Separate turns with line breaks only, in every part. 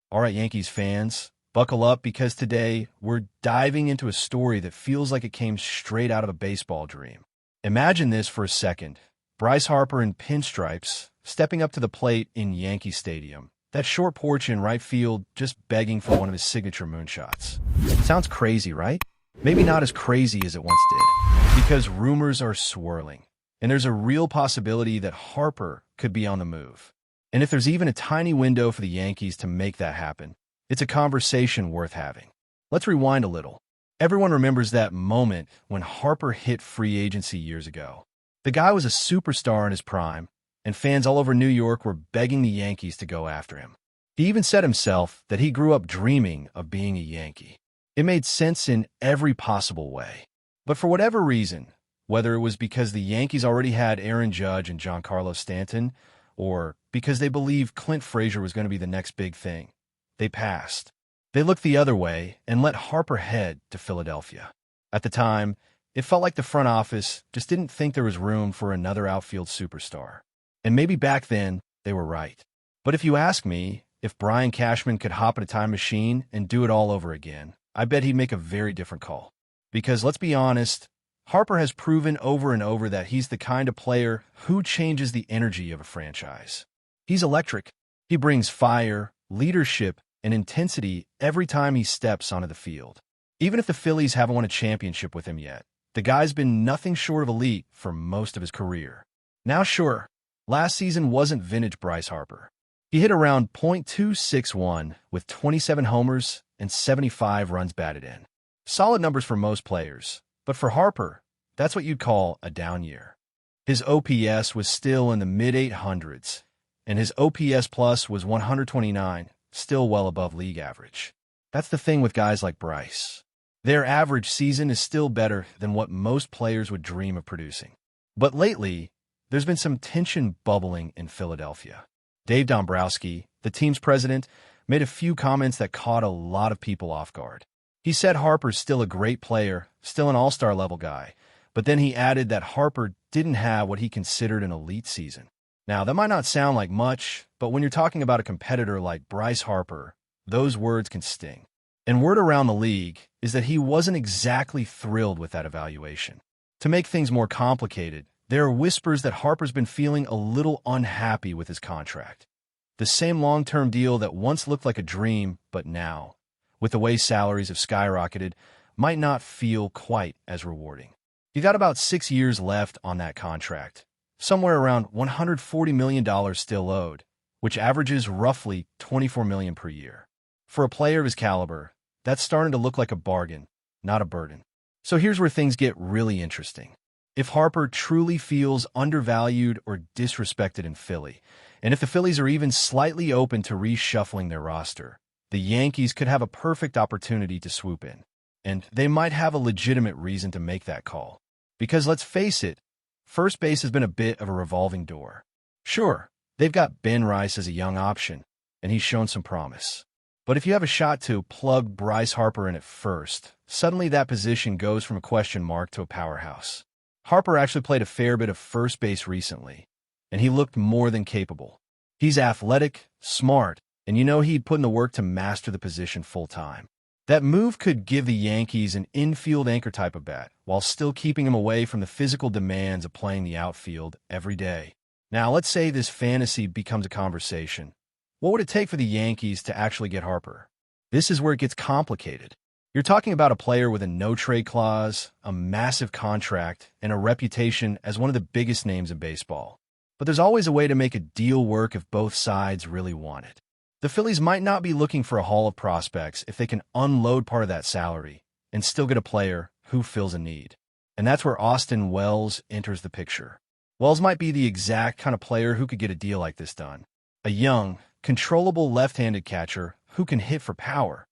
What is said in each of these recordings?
All right, Yankees fans, buckle up because today we're diving into a story that feels like it came straight out of a baseball dream. Imagine this for a second. Bryce Harper in pinstripes, stepping up to the plate in Yankee Stadium. That short porch in right field just begging for one of his signature moonshots. Sounds crazy, right? Maybe not as crazy as it once did, because rumors are swirling, and there's a real possibility that Harper could be on the move. And if there's even a tiny window for the Yankees to make that happen, it's a conversation worth having. Let's rewind a little. Everyone remembers that moment when Harper hit free agency years ago. The guy was a superstar in his prime, and fans all over New York were begging the Yankees to go after him. He even said himself that he grew up dreaming of being a Yankee. It made sense in every possible way. But for whatever reason, whether it was because the Yankees already had Aaron Judge and Giancarlo Stanton, or because they believed Clint Frazier was going to be the next big thing, they passed. They looked the other way and let Harper head to Philadelphia. At the time, it felt like the front office just didn't think there was room for another outfield superstar. And maybe back then, they were right. But if you ask me, if Brian Cashman could hop in a time machine and do it all over again, I bet he'd make a very different call. Because let's be honest, Harper has proven over and over that he's the kind of player who changes the energy of a franchise. He's electric. He brings fire, leadership, and intensity every time he steps onto the field. Even if the Phillies haven't won a championship with him yet, the guy's been nothing short of elite for most of his career. Now sure, last season wasn't vintage Bryce Harper. He hit around .261 with 27 homers and 75 runs batted in. Solid numbers for most players. But for Harper, that's what you'd call a down year. His OPS was still in the mid-800s, and his OPS plus was 129, still well above league average. That's the thing with guys like Bryce. Their average season is still better than what most players would dream of producing. But lately, there's been some tension bubbling in Philadelphia. Dave Dombrowski, the team's president, made a few comments that caught a lot of people off guard. He said Harper's still a great player, still an all-star level guy, but then he added that Harper didn't have what he considered an elite season. Now, that might not sound like much, but when you're talking about a competitor like Bryce Harper, those words can sting. And word around the league is that he wasn't exactly thrilled with that evaluation. To make things more complicated, there are whispers that Harper's been feeling a little unhappy with his contract. The same long-term deal that once looked like a dream, but now, with the way salaries have skyrocketed, might not feel quite as rewarding. You got about 6 years left on that contract, somewhere around $140 million still owed, which averages roughly $24 million per year. For a player of his caliber, that's starting to look like a bargain, not a burden. So here's where things get really interesting. If Harper truly feels undervalued or disrespected in Philly, and if the Phillies are even slightly open to reshuffling their roster, the Yankees could have a perfect opportunity to swoop in. And they might have a legitimate reason to make that call. Because let's face it, first base has been a bit of a revolving door. Sure, they've got Ben Rice as a young option, and he's shown some promise. But if you have a shot to plug Bryce Harper in at first, suddenly that position goes from a question mark to a powerhouse. Harper actually played a fair bit of first base recently, and he looked more than capable. He's athletic, smart, and he'd put in the work to master the position full-time. That move could give the Yankees an infield anchor type of bat, while still keeping him away from the physical demands of playing the outfield every day. Now, let's say this fantasy becomes a conversation. What would it take for the Yankees to actually get Harper? This is where it gets complicated. You're talking about a player with a no-trade clause, a massive contract, and a reputation as one of the biggest names in baseball. But there's always a way to make a deal work if both sides really want it. The Phillies might not be looking for a haul of prospects if they can unload part of that salary and still get a player who fills a need. And that's where Austin Wells enters the picture. Wells might be the exact kind of player who could get a deal like this done. A young, controllable left-handed catcher who can hit for power.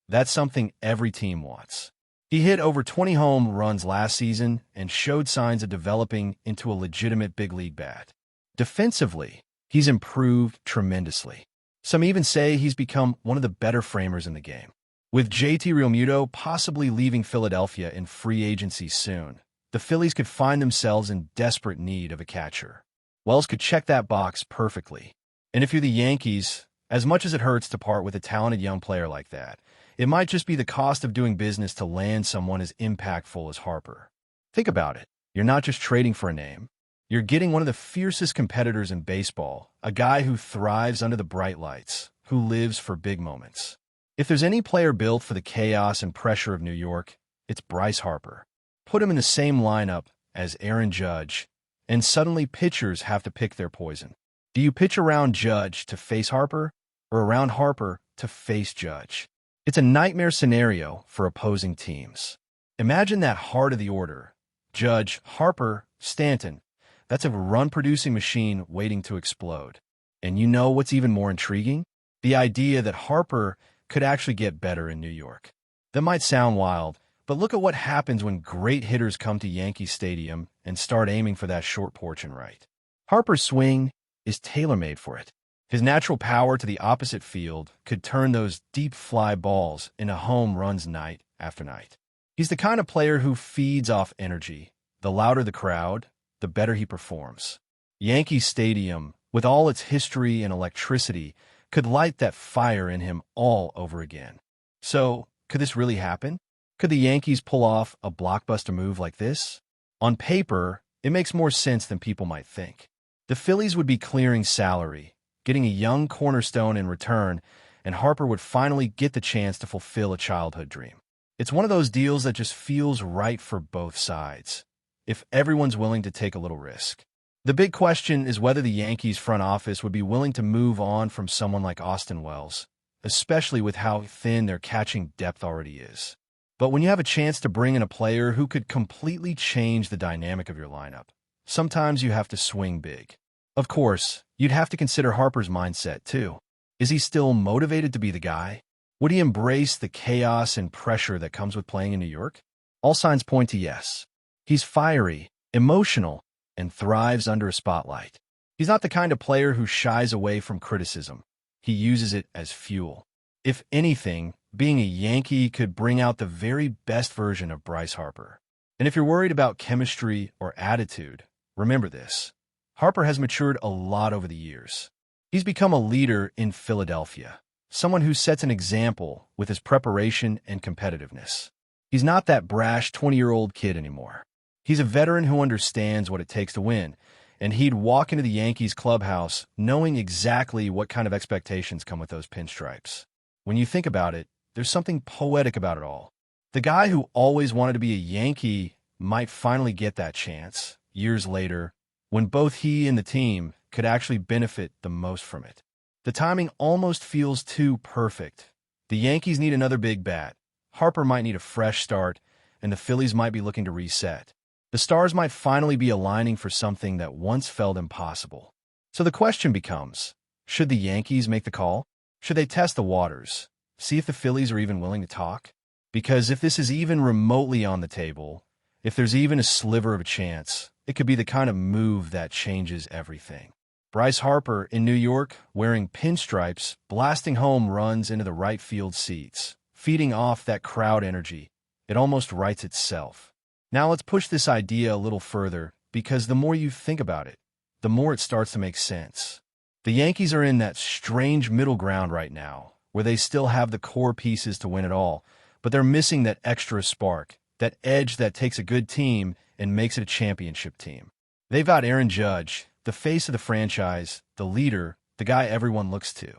That's something every team wants. He hit over 20 home runs last season and showed signs of developing into a legitimate big league bat. Defensively, he's improved tremendously. Some even say he's become one of the better framers in the game. With JT Realmuto possibly leaving Philadelphia in free agency soon, the Phillies could find themselves in desperate need of a catcher. Wells could check that box perfectly. And if you're the Yankees, As much as it hurts to part with a talented young player like that, it might just be the cost of doing business to land someone as impactful as Harper. Think about it. You're not just trading for a name. You're getting one of the fiercest competitors in baseball, a guy who thrives under the bright lights, who lives for big moments. If there's any player built for the chaos and pressure of New York, it's Bryce Harper. Put him in the same lineup as Aaron Judge, and suddenly pitchers have to pick their poison. Do you pitch around Judge to face Harper, or around Harper to face Judge? It's a nightmare scenario for opposing teams. Imagine that heart of the order. Judge, Harper, Stanton. That's a run-producing machine waiting to explode. And you know what's even more intriguing? The idea that Harper could actually get better in New York. That might sound wild, but look at what happens when great hitters come to Yankee Stadium and start aiming for that short porch and right. Harper's swing is tailor-made for it. His natural power to the opposite field could turn those deep fly balls into home runs night after night. He's the kind of player who feeds off energy. The louder the crowd, the better he performs. Yankee Stadium, with all its history and electricity, could light that fire in him all over again. So, could this really happen? Could the Yankees pull off a blockbuster move like this? On paper, it makes more sense than people might think. The Phillies would be clearing salary, getting a young cornerstone in return, and Harper would finally get the chance to fulfill a childhood dream. It's one of those deals that just feels right for both sides, if everyone's willing to take a little risk. The big question is whether the Yankees front office would be willing to move on from someone like Austin Wells, especially with how thin their catching depth already is. But when you have a chance to bring in a player who could completely change the dynamic of your lineup, sometimes you have to swing big. Of course, you'd have to consider Harper's mindset, too. Is he still motivated to be the guy? Would he embrace the chaos and pressure that comes with playing in New York? All signs point to yes. He's fiery, emotional, and thrives under a spotlight. He's not the kind of player who shies away from criticism. He uses it as fuel. If anything, being a Yankee could bring out the very best version of Bryce Harper. And if you're worried about chemistry or attitude, remember this. Harper has matured a lot over the years. He's become a leader in Philadelphia, someone who sets an example with his preparation and competitiveness. He's not that brash 20-year-old kid anymore. He's a veteran who understands what it takes to win, and he'd walk into the Yankees clubhouse knowing exactly what kind of expectations come with those pinstripes. When you think about it, there's something poetic about it all. The guy who always wanted to be a Yankee might finally get that chance, years later, when both he and the team could actually benefit the most from it. The timing almost feels too perfect. The Yankees need another big bat. Harper might need a fresh start, and the Phillies might be looking to reset. The stars might finally be aligning for something that once felt impossible. So the question becomes, should the Yankees make the call? Should they test the waters, see if the Phillies are even willing to talk? Because if this is even remotely on the table, if there's even a sliver of a chance, it could be the kind of move that changes everything. Bryce Harper in New York, wearing pinstripes, blasting home runs into the right field seats, feeding off that crowd energy. It almost writes itself. Now let's push this idea a little further, because the more you think about it, the more it starts to make sense. The Yankees are in that strange middle ground right now, where they still have the core pieces to win it all, but they're missing that extra spark, that edge that takes a good team and makes it a championship team. They've got Aaron Judge, the face of the franchise, the leader, the guy everyone looks to.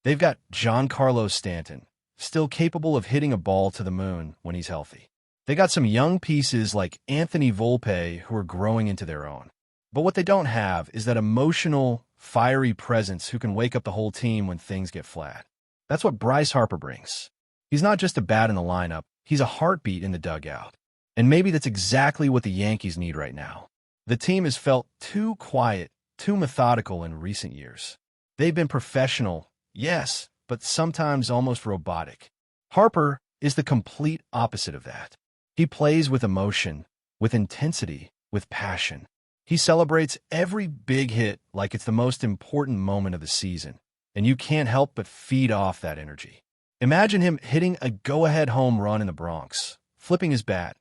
They've got Giancarlo Stanton, still capable of hitting a ball to the moon when he's healthy. They got some young pieces like Anthony Volpe who are growing into their own. But what they don't have is that emotional, fiery presence who can wake up the whole team when things get flat. That's what Bryce Harper brings. He's not just a bat in the lineup, he's a heartbeat in the dugout. And maybe that's exactly what the Yankees need right now. The team has felt too quiet, too methodical in recent years. They've been professional, yes, but sometimes almost robotic. Harper is the complete opposite of that. He plays with emotion, with intensity, with passion. He celebrates every big hit like it's the most important moment of the season, and you can't help but feed off that energy. Imagine him hitting a go-ahead home run in the Bronx, flipping his bat,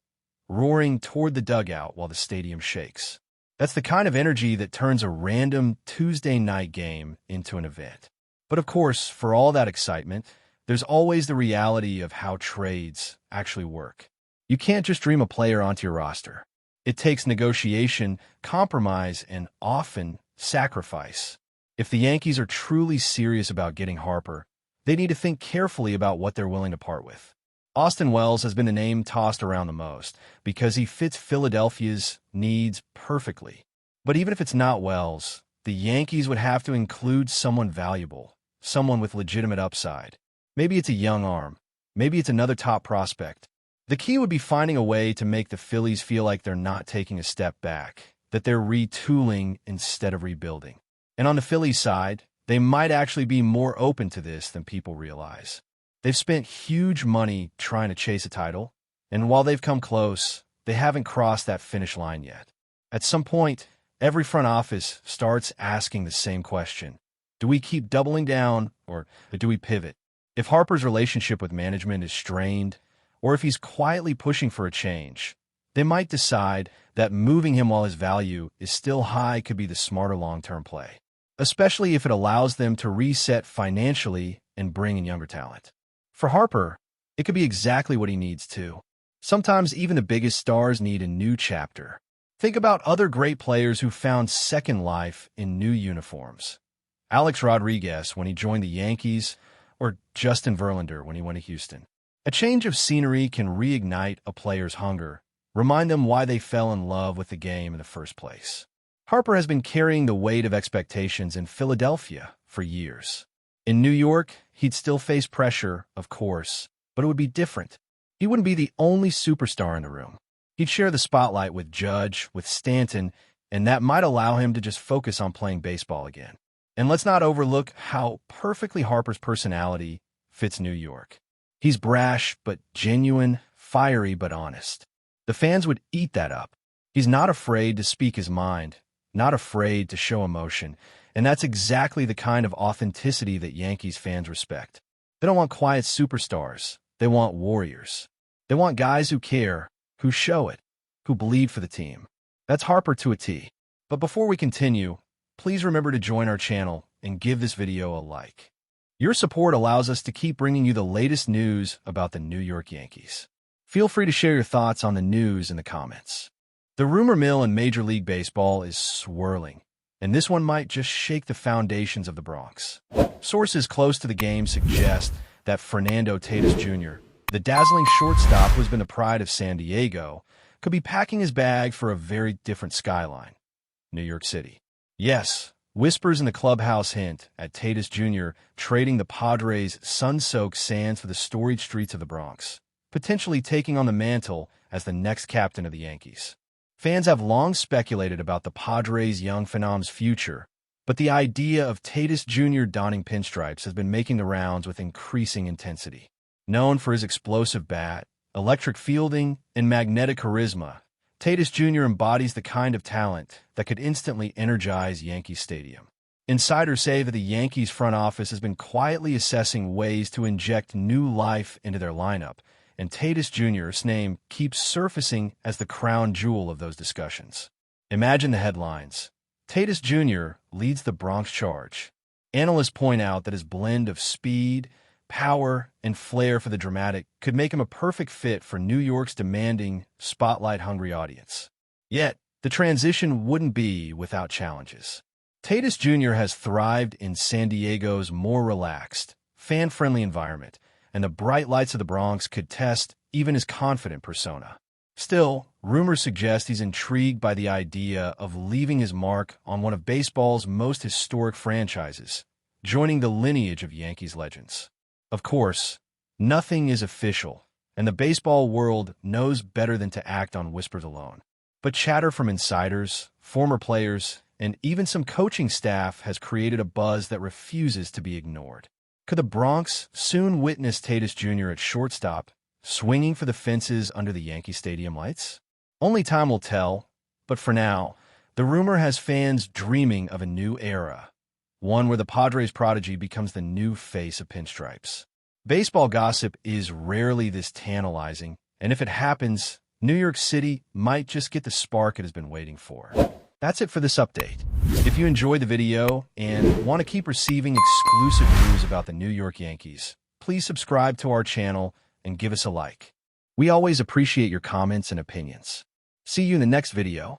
roaring toward the dugout while the stadium shakes. That's the kind of energy that turns a random Tuesday night game into an event. But of course, for all that excitement, there's always the reality of how trades actually work. You can't just dream a player onto your roster. It takes negotiation, compromise, and often sacrifice. If the Yankees are truly serious about getting Harper, they need to think carefully about what they're willing to part with. Austin Wells has been the name tossed around the most because he fits Philadelphia's needs perfectly. But even if it's not Wells, the Yankees would have to include someone valuable, someone with legitimate upside. Maybe it's a young arm. Maybe it's another top prospect. The key would be finding a way to make the Phillies feel like they're not taking a step back, that they're retooling instead of rebuilding. And on the Phillies side, they might actually be more open to this than people realize. They've spent huge money trying to chase a title, and while they've come close, they haven't crossed that finish line yet. At some point, every front office starts asking the same question. Do we keep doubling down, or do we pivot? If Harper's relationship with management is strained, or if he's quietly pushing for a change, they might decide that moving him while his value is still high could be the smarter long-term play, especially if it allows them to reset financially and bring in younger talent. For Harper, it could be exactly what he needs too. Sometimes even the biggest stars need a new chapter. Think about other great players who found second life in new uniforms. Alex Rodriguez when he joined the Yankees, or Justin Verlander when he went to Houston. A change of scenery can reignite a player's hunger, remind them why they fell in love with the game in the first place. Harper has been carrying the weight of expectations in Philadelphia for years. In New York, he'd still face pressure, of course, but it would be different. He wouldn't be the only superstar in the room. He'd share the spotlight with Judge, with Stanton, and that might allow him to just focus on playing baseball again. And let's not overlook how perfectly Harper's personality fits New York. He's brash but genuine, fiery but honest. The fans would eat that up. He's not afraid to speak his mind, not afraid to show emotion, and that's exactly the kind of authenticity that Yankees fans respect. They don't want quiet superstars. They want warriors. They want guys who care, who show it, who bleed for the team. That's Harper to a T. But before we continue, please remember to join our channel and give this video a like. Your support allows us to keep bringing you the latest news about the New York Yankees. Feel free to share your thoughts on the news in the comments. The rumor mill in Major League Baseball is swirling, and this one might just shake the foundations of the Bronx. Sources close to the game suggest that Fernando Tatis Jr., the dazzling shortstop who's been the pride of San Diego, could be packing his bag for a very different skyline, New York City. Yes, whispers in the clubhouse hint at Tatis Jr. trading the Padres' sun-soaked sands for the storied streets of the Bronx, potentially taking on the mantle as the next captain of the Yankees. Fans have long speculated about the Padres' young phenom's future, but the idea of Tatis Jr. donning pinstripes has been making the rounds with increasing intensity. Known for his explosive bat, electric fielding, and magnetic charisma, Tatis Jr. embodies the kind of talent that could instantly energize Yankee Stadium. Insiders say that the Yankees front office has been quietly assessing ways to inject new life into their lineup, and Tatis Jr.'s name keeps surfacing as the crown jewel of those discussions. Imagine the headlines. Tatis Jr. leads the Bronx charge. Analysts point out that his blend of speed, power, and flair for the dramatic could make him a perfect fit for New York's demanding, spotlight-hungry audience. Yet, the transition wouldn't be without challenges. Tatis Jr. has thrived in San Diego's more relaxed, fan-friendly environment, and the bright lights of the Bronx could test even his confident persona. Still, rumors suggest he's intrigued by the idea of leaving his mark on one of baseball's most historic franchises, joining the lineage of Yankees legends. Of course, nothing is official, and the baseball world knows better than to act on whispers alone. But chatter from insiders, former players, and even some coaching staff has created a buzz that refuses to be ignored. Could the Bronx soon witness Tatis Jr. at shortstop, swinging for the fences under the Yankee Stadium lights? Only time will tell, but for now, the rumor has fans dreaming of a new era, one where the Padres prodigy becomes the new face of pinstripes. Baseball gossip is rarely this tantalizing, and if it happens, New York City might just get the spark it has been waiting for. That's it for this update. If you enjoyed the video and want to keep receiving exclusive news about the New York Yankees, please subscribe to our channel and give us a like. We always appreciate your comments and opinions. See you in the next video.